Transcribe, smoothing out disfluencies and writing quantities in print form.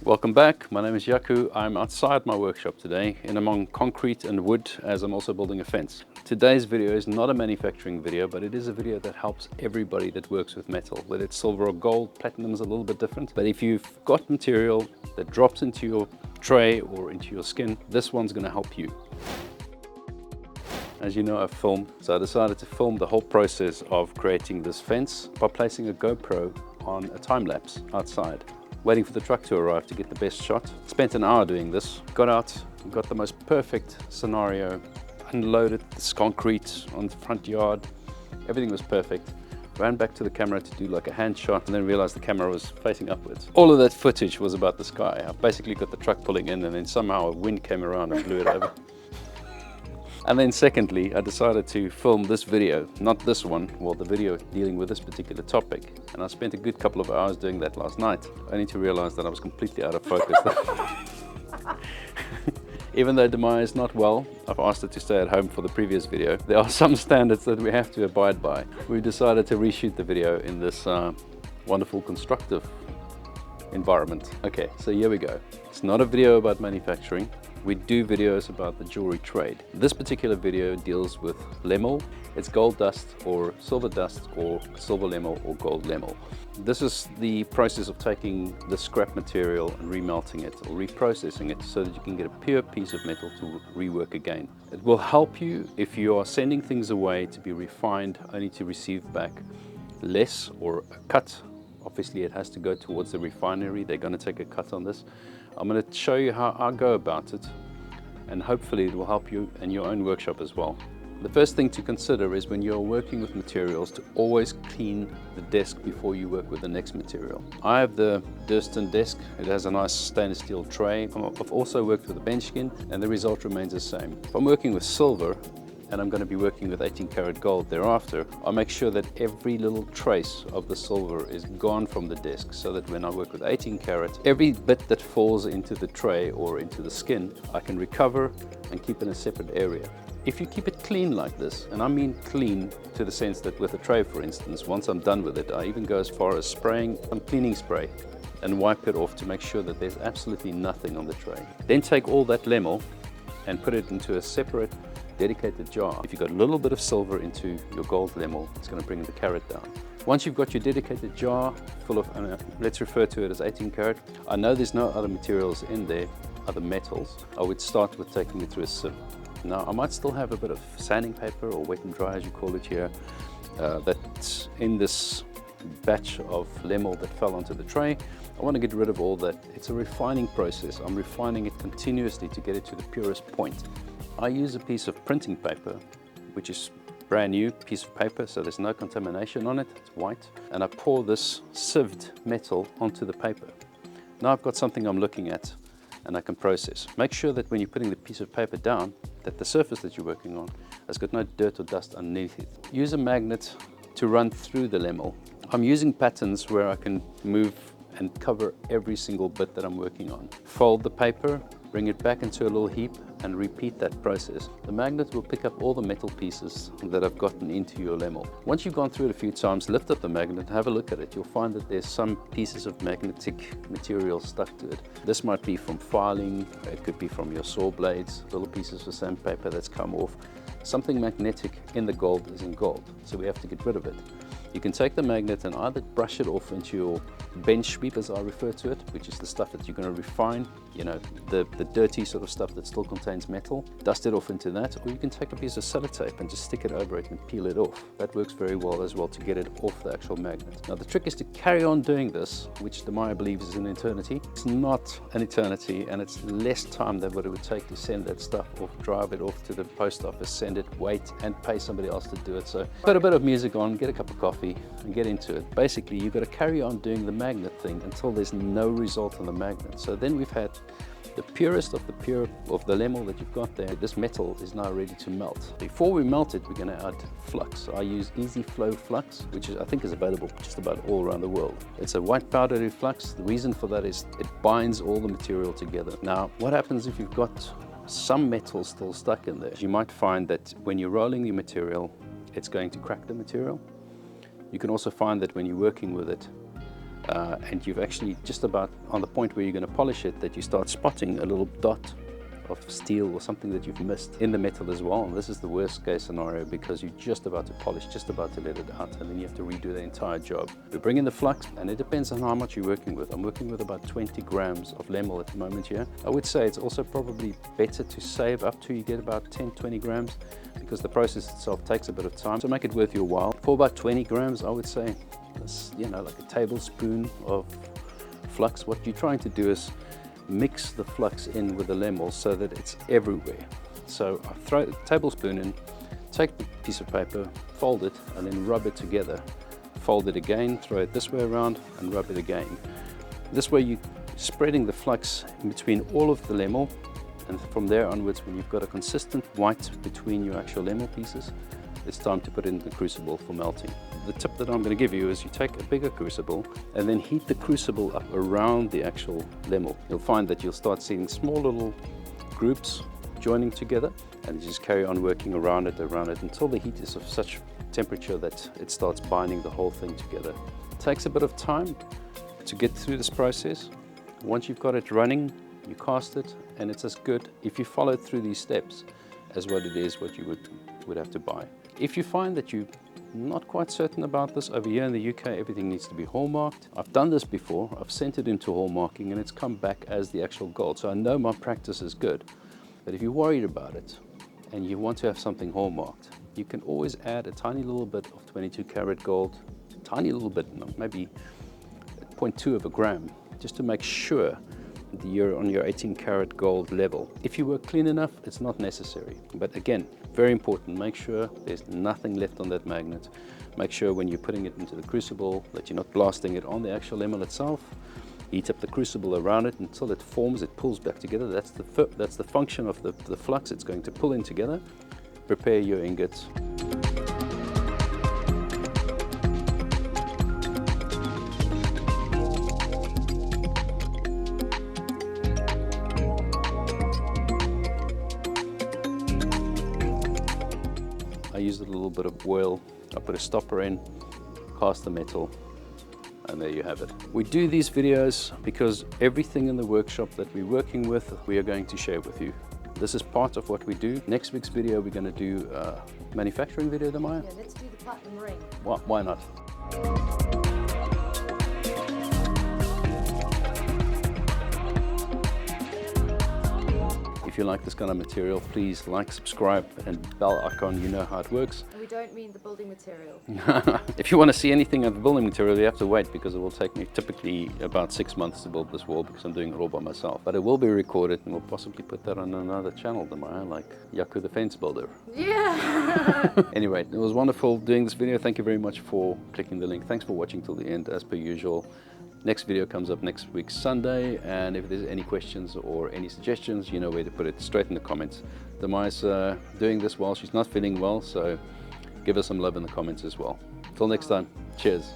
Welcome back, my name is Jaco. I'm outside my workshop today in among concrete and wood as I'm also building a fence. Today's video is not a manufacturing video, but it is a video that helps everybody that works with metal. Whether it's silver or gold, platinum is a little bit different. But if you've got material that drops into your tray or into your skin, this one's going to help you. As you know, I film, so I decided to film the whole process of creating this fence by placing a GoPro on a time lapse outside, waiting for the truck to arrive to get the best shot. Spent an hour doing this, got out, got the most perfect scenario, unloaded this concrete on the front yard, everything was perfect. Ran back to the camera to do like a hand shot and then realized the camera was facing upwards. All of that footage was about the sky. I basically got the truck pulling in and then somehow a wind came around and blew it over. And then secondly, I decided to film this video, not this one, well, the video dealing with this particular topic. And I spent a good couple of hours doing that last night, only to realize that I was completely out of focus. Even though Demai is not well, I've asked her to stay at home for the previous video. There are some standards that we have to abide by. We decided to reshoot the video in this wonderful constructive environment. Okay, so here we go. It's not a video about manufacturing. We do videos about the jewelry trade. This particular video deals with lemel. It's gold dust or silver dust or silver lemel or gold lemel. This is the process of taking the scrap material and remelting it or reprocessing it so that you can get a pure piece of metal to rework again. It will help you if you are sending things away to be refined only to receive back less or a cut. Obviously it has to go towards the refinery. They're going to take a cut on this. I'm going to show you how I go about it, and hopefully it will help you in your own workshop as well. The first thing to consider is when you're working with materials to always clean the desk before you work with the next material. I have the Durston desk. It has a nice stainless steel tray. I've also worked with a bench skin and the result remains the same. If I'm working with silver, and I'm going to be working with 18 karat gold thereafter, I'll make sure that every little trace of the silver is gone from the disc so that when I work with 18 karat, every bit that falls into the tray or into the skin, I can recover and keep in a separate area. If you keep it clean like this, and I mean clean to the sense that with a tray, for instance, once I'm done with it, I even go as far as spraying some cleaning spray and wipe it off to make sure that there's absolutely nothing on the tray. Then take all that lemel and put it into a separate dedicated jar. If you've got a little bit of silver into your gold lemel, it's going to bring the carat down. Once you've got your dedicated jar full of, let's refer to it as 18 karat, I know there's no other materials in there, other metals, I would start with taking it through a sieve. Now I might still have a bit of sanding paper or wet and dry as you call it here, that's in this batch of lemel that fell onto the tray. I want to get rid of all that. It's a refining process. I'm refining it continuously to get it to the purest point. I use a piece of printing paper, which is brand new piece of paper, so there's no contamination on it, it's white. And I pour this sieved metal onto the paper. Now I've got something I'm looking at and I can process. Make sure that when you're putting the piece of paper down, that the surface that you're working on has got no dirt or dust underneath it. Use a magnet to run through the lemel. I'm using patterns where I can move and cover every single bit that I'm working on. Fold the paper, bring it back into a little heap and repeat that process. The magnet will pick up all the metal pieces that have gotten into your lemel. Once you've gone through it a few times, lift up the magnet, have a look at it. You'll find that there's some pieces of magnetic material stuck to it. This might be from filing, it could be from your saw blades, little pieces of sandpaper that's come off. Something magnetic in the gold is in gold, so we have to get rid of it. You can take the magnet and either brush it off into your bench sweep, as I refer to it, which is the stuff that you're going to refine, you know, the dirty sort of stuff that still contains metal, dust it off into that, or you can take a piece of sellotape and just stick it over it and peel it off. That works very well as well to get it off the actual magnet. Now the trick is to carry on doing this, which the Maya believes is an eternity. It's not an eternity, and it's less time than what it would take to send that stuff off, drive it off to the post office, send it, wait, and pay somebody else to do it. So put a bit of music on, get a cup of coffee, and get into it. Basically, you've got to carry on doing the magnet thing until there's no result on the magnet. So then we've had the purest of the pure of the lemel that you've got there. This metal is now ready to melt. Before we melt it, we're going to add flux. I use Easy Flow Flux, which I think is available just about all around the world. It's a white powdery flux. The reason for that is it binds all the material together. Now, what happens if you've got some metal still stuck in there? You might find that when you're rolling the material, it's going to crack the material. You can also find that when you're working with it, and you've actually just about on the point where you're going to polish it, that you start spotting a little dot of steel or something that you've missed in the metal as well. And this is the worst case scenario, because you're just about to polish, just about to let it out, and then you have to redo the entire job. We bring in the flux, and it depends on how much you're working with. I'm working with about 20 grams of lemel at the moment here. I would say it's also probably better to save up to you get about 10-20 grams, because the process itself takes a bit of time. So make it worth your while. For about 20 grams, I would say, you know, like a tablespoon of flux. What you're trying to do is mix the flux in with the lemel so that it's everywhere. So I throw a tablespoon in, take the piece of paper, fold it, and then rub it together. Fold it again, throw it this way around, and rub it again. This way you're spreading the flux in between all of the lemel, and from there onwards, when you've got a consistent white between your actual lemel pieces, it's time to put it in the crucible for melting. The tip that I'm going to give you is you take a bigger crucible and then heat the crucible up around the actual lemel. You'll find that you'll start seeing small little groups joining together, and you just carry on working around it until the heat is of such temperature that it starts binding the whole thing together. It takes a bit of time to get through this process. Once you've got it running, you cast it, and it's as good if you follow through these steps as what it is what you would have to buy. If you find that you're not quite certain about this, over here in the UK everything needs to be hallmarked. I've done this before, I've sent it into hallmarking and it's come back as the actual gold, so I know my practice is good. But if you're worried about it and you want to have something hallmarked, you can always add a tiny little bit of 22 karat gold, tiny little bit, maybe 0.2 of a gram, just to make sure that you're on your 18 karat gold level. If you work clean enough, it's not necessary. But again, very important, make sure there's nothing left on that magnet. Make sure when you're putting it into the crucible that you're not blasting it on the actual lemel itself. Heat up the crucible around it until it forms, it pulls back together. That's the function of the flux. It's going to pull in together. Prepare your ingots. I used a little bit of oil, I put a stopper in, cast the metal, and there you have it. We do these videos because everything in the workshop that we're working with, we are going to share with you. This is part of what we do. Next week's video, we're going to do a manufacturing video, Maya? Yeah, let's do the platinum ring. Why not? If you like this kind of material, please like, subscribe, and bell icon. You know how it works. And we don't mean the building material. If you want to see anything of the building material, you have to wait, because it will take me typically about 6 months to build this wall, because I'm doing it all by myself. But it will be recorded, and we'll possibly put that on another channel, like Yaku the Fence Builder. Yeah! Anyway, it was wonderful doing this video. Thank you very much for clicking the link. Thanks for watching till the end, as per usual. Next video comes up next week, Sunday, and if there's any questions or any suggestions, you know where to put it, straight in the comments. Demaya's doing this while she's not feeling well, so give her some love in the comments as well. Till next time, cheers.